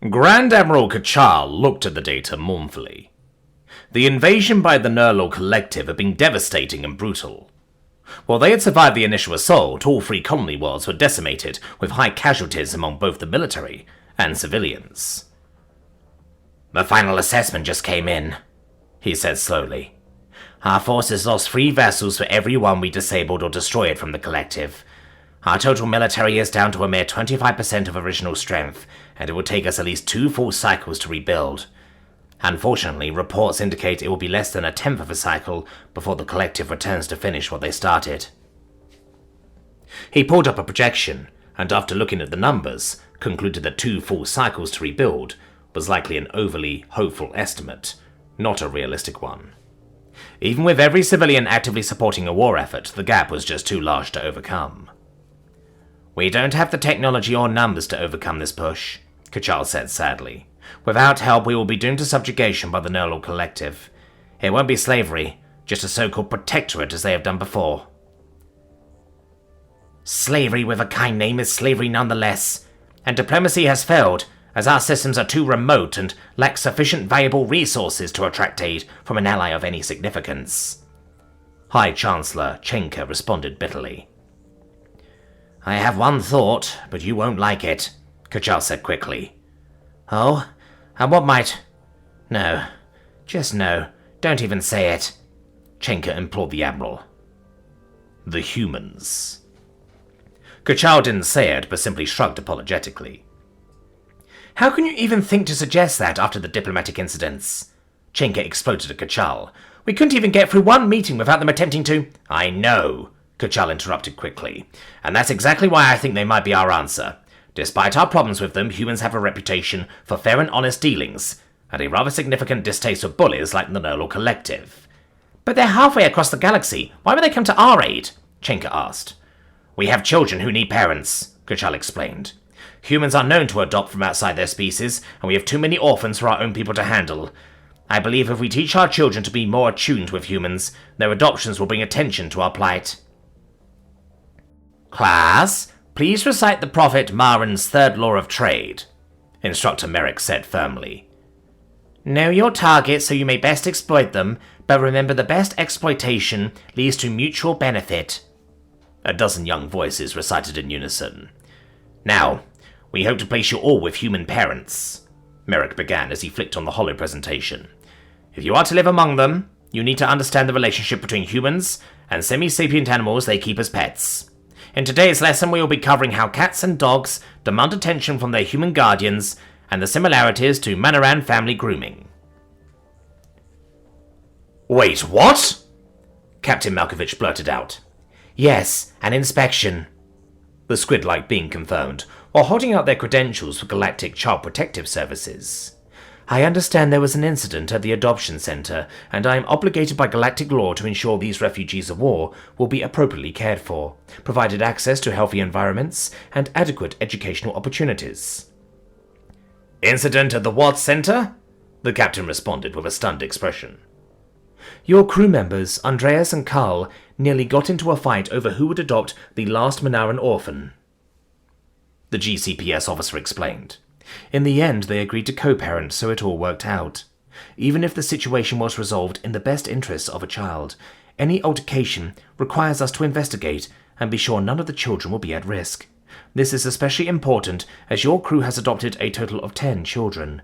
Grand Admiral Kachal looked at the data mournfully. The invasion by the Nerlal collective had been devastating and brutal. While they had survived the initial assault, all 3 colony worlds were decimated, with high casualties among both the military and civilians. "The final assessment just came in," he said slowly. "Our forces lost 3 vessels for every one we disabled or destroyed from the collective. Our total military is down to a mere 25% of original strength, and it will take us at least 2 full cycles to rebuild. Unfortunately, reports indicate it will be less than a 10th of a cycle before the collective returns to finish what they started." He pulled up a projection, and after looking at the numbers, concluded that 2 full cycles to rebuild was likely an overly hopeful estimate, not a realistic one. Even with every civilian actively supporting a war effort, the gap was just too large to overcome. "We don't have the technology or numbers to overcome this push," Kachal said sadly. "Without help, we will be doomed to subjugation by the Nerlal collective. It won't be slavery, just a so-called protectorate as they have done before." "Slavery with a kind name is slavery nonetheless, and diplomacy has failed, as our systems are too remote and lack sufficient valuable resources to attract aid from an ally of any significance." High Chancellor Chenka responded bitterly. "I have one thought, but you won't like it," Kachal said quickly. "Oh? And what might—" "No. Just no. Don't even say it," Chenka implored the Admiral. "The humans." Kachal didn't say it, but simply shrugged apologetically. "How can you even think to suggest that after the diplomatic incidents?" Chenka exploded at Kachal. "We couldn't even get through one meeting without them attempting to—" "I know," Kachal interrupted quickly, "and that's exactly why I think they might be our answer. Despite our problems with them, humans have a reputation for fair and honest dealings, and a rather significant distaste for bullies like the Nerlal collective." "But they're halfway across the galaxy. Why would they come to our aid?" Chenka asked. "We have children who need parents," Kachal explained. "Humans are known to adopt from outside their species, and we have too many orphans for our own people to handle. I believe if we teach our children to be more attuned with humans, their adoptions will bring attention to our plight." "Class, please recite the Prophet Manaran's 3rd law of trade," Instructor Merrick said firmly. "Know your targets so you may best exploit them, but remember the best exploitation leads to mutual benefit," a dozen young voices recited in unison. "Now, we hope to place you all with human parents," Merrick began as he flicked on the holo presentation. "If you are to live among them, you need to understand the relationship between humans and semi-sapient animals they keep as pets. In today's lesson, we will be covering how cats and dogs demand attention from their human guardians and the similarities to Manaran family grooming." "Wait, what?" Captain Malkovich blurted out. "Yes, an inspection," the squid-like being confirmed, while holding out their credentials for Galactic Child Protective Services. "I understand there was an incident at the adoption center, and I am obligated by galactic law to ensure these refugees of war will be appropriately cared for, provided access to healthy environments and adequate educational opportunities." "Incident at the what center?" the captain responded with a stunned expression. "Your crew members, Andreas and Carl, nearly got into a fight over who would adopt the last Manaran orphan," the GCPS officer explained. "In the end, they agreed to co-parent, so it all worked out. Even if the situation was resolved in the best interests of a child, any altercation requires us to investigate and be sure none of the children will be at risk. This is especially important as your crew has adopted a total of 10 children.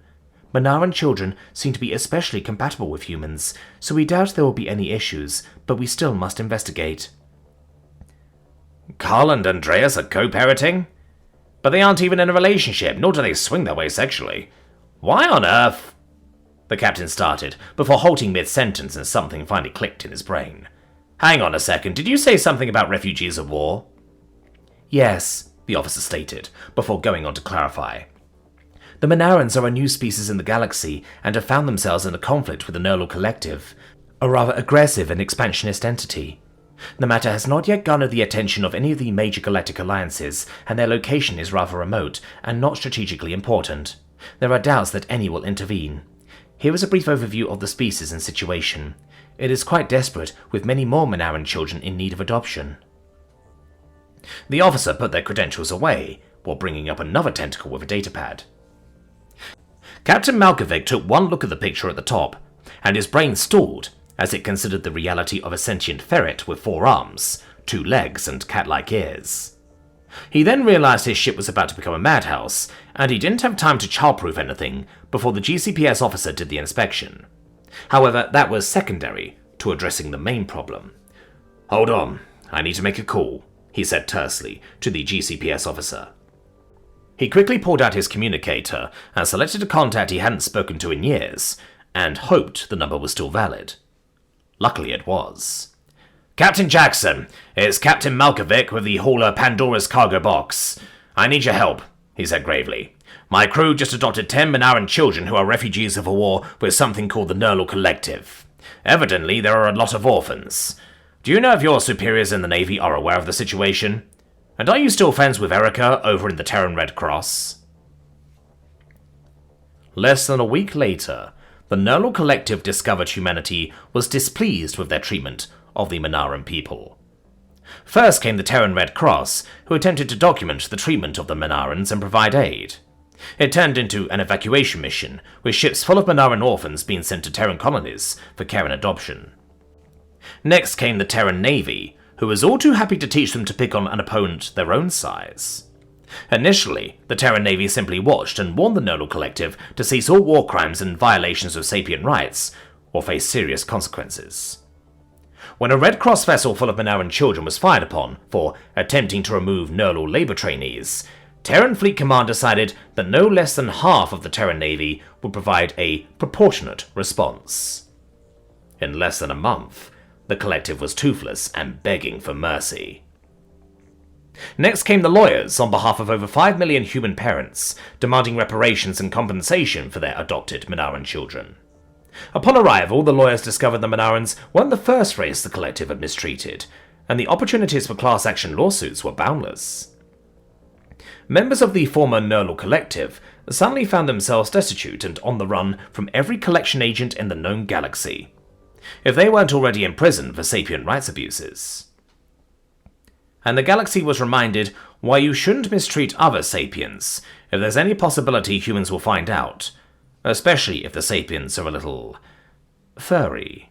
Manaran children seem to be especially compatible with humans, so we doubt there will be any issues, but we still must investigate." "Carl and Andreas are co-parenting? But they aren't even in a relationship, nor do they swing that way sexually. Why on earth—" the captain started, before halting mid-sentence and something finally clicked in his brain. "Hang on a second, did you say something about refugees of war?" "Yes," the officer stated, before going on to clarify. "The Manarans are a new species in the galaxy and have found themselves in a conflict with the Nerlal collective, a rather aggressive and expansionist entity. The matter has not yet garnered the attention of any of the major galactic alliances, and their location is rather remote and not strategically important. There are doubts that any will intervene. Here is a brief overview of the species and situation. It is quite desperate, with many more Manaran children in need of adoption." The officer put their credentials away, while bringing up another tentacle with a datapad. Captain Malkovich took one look at the picture at the top, and his brain stalled as it considered the reality of a sentient ferret with 4 arms, 2 legs, and cat-like ears. He then realized his ship was about to become a madhouse, and he didn't have time to childproof anything before the GCPS officer did the inspection. However, that was secondary to addressing the main problem. "Hold on, I need to make a call," he said tersely to the GCPS officer. He quickly pulled out his communicator and selected a contact he hadn't spoken to in years, and hoped the number was still valid. Luckily it was. "Captain Jackson, it's Captain Malkovich with the hauler Pandora's cargo box. I need your help," he said gravely. "My crew just adopted 10 Manaran children who are refugees of a war with something called the Nerlal Collective. Evidently, there are a lot of orphans. Do you know if your superiors in the Navy are aware of the situation? And are you still friends with Erica over in the Terran Red Cross?" Less than a week later, the Nerlal Collective discovered humanity was displeased with their treatment of the Manaran people. First came the Terran Red Cross, who attempted to document the treatment of the Manarans and provide aid. It turned into an evacuation mission, with ships full of Manaran orphans being sent to Terran colonies for care and adoption. Next came the Terran Navy, who was all too happy to teach them to pick on an opponent their own size. Initially, the Terran Navy simply watched and warned the Nerlal Collective to cease all war crimes and violations of sapient rights, or face serious consequences. When a Red Cross vessel full of Manaran children was fired upon for attempting to remove Nerlal labor trainees, Terran Fleet Command decided that no less than half of the Terran Navy would provide a proportionate response. In less than a month, the collective was toothless and begging for mercy. Next came the lawyers on behalf of over 5 million human parents, demanding reparations and compensation for their adopted Manaran children. Upon arrival, the lawyers discovered the Manarans weren't the first race the collective had mistreated, and the opportunities for class action lawsuits were boundless. Members of the former Nerlal Collective suddenly found themselves destitute and on the run from every collection agent in the known galaxy, if they weren't already in prison for sapient rights abuses. And the galaxy was reminded why you shouldn't mistreat other sapiens if there's any possibility humans will find out, especially if the sapiens are a little furry.